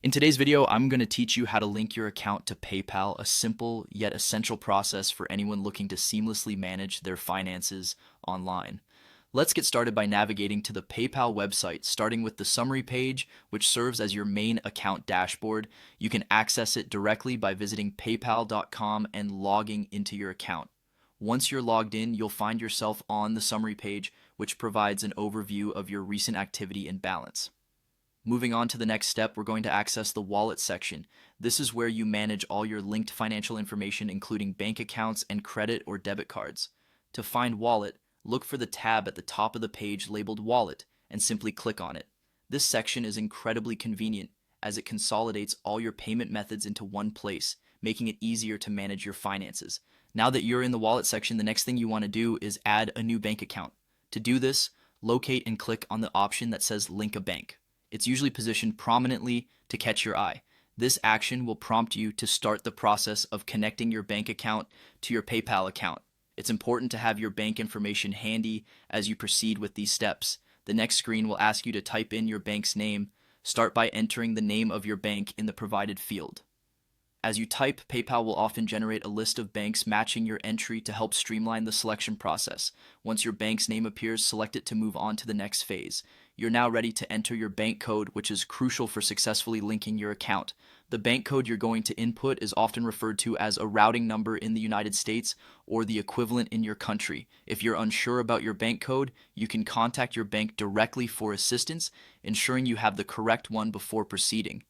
In today's video, I'm going to teach you how to link your account to PayPal, a simple yet essential process for anyone looking to seamlessly manage their finances online. Let's get started by navigating to the PayPal website, starting with the summary page, which serves as your main account dashboard. You can access it directly by visiting paypal.com and logging into your account. Once you're logged in, you'll find yourself on the summary page, which provides an overview of your recent activity and balance. Moving on to the next step, we're going to access the wallet section. This is where you manage all your linked financial information, including bank accounts and credit or debit cards. To find Wallet, look for the tab at the top of the page labeled Wallet and simply click on it. This section is incredibly convenient as it consolidates all your payment methods into one place, making it easier to manage your finances. Now that you're in the Wallet section, the next thing you want to do is add a new bank account. To do this, locate and click on the option that says Link a Bank. It's usually positioned prominently to catch your eye. This action will prompt you to start the process of connecting your bank account to your PayPal account. It's important to have your bank information handy as you proceed with these steps. The next screen will ask you to type in your bank's name. Start by entering the name of your bank in the provided field. As you type, PayPal will often generate a list of banks matching your entry to help streamline the selection process. Once your bank's name appears, select it to move on to the next phase. You're now ready to enter your bank code, which is crucial for successfully linking your account. The bank code you're going to input is often referred to as a routing number in the United States or the equivalent in your country. If you're unsure about your bank code, you can contact your bank directly for assistance, ensuring you have the correct one before proceeding.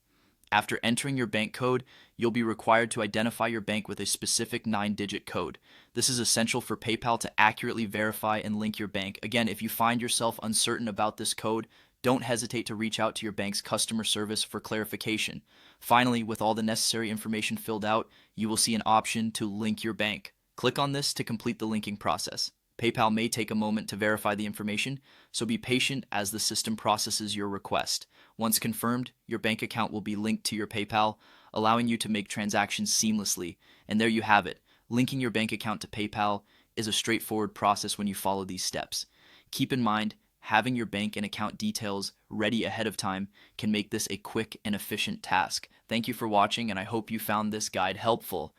After entering your bank code, you'll be required to identify your bank with a specific 9-digit code. This is essential for PayPal to accurately verify and link your bank. Again, if you find yourself uncertain about this code, don't hesitate to reach out to your bank's customer service for clarification. Finally, with all the necessary information filled out, you will see an option to link your bank. Click on this to complete the linking process. PayPal may take a moment to verify the information, so be patient as the system processes your request. Once confirmed, your bank account will be linked to your PayPal, allowing you to make transactions seamlessly. And there you have it. Linking your bank account to PayPal is a straightforward process when you follow these steps. Keep in mind, having your bank and account details ready ahead of time can make this a quick and efficient task. Thank you for watching, and I hope you found this guide helpful.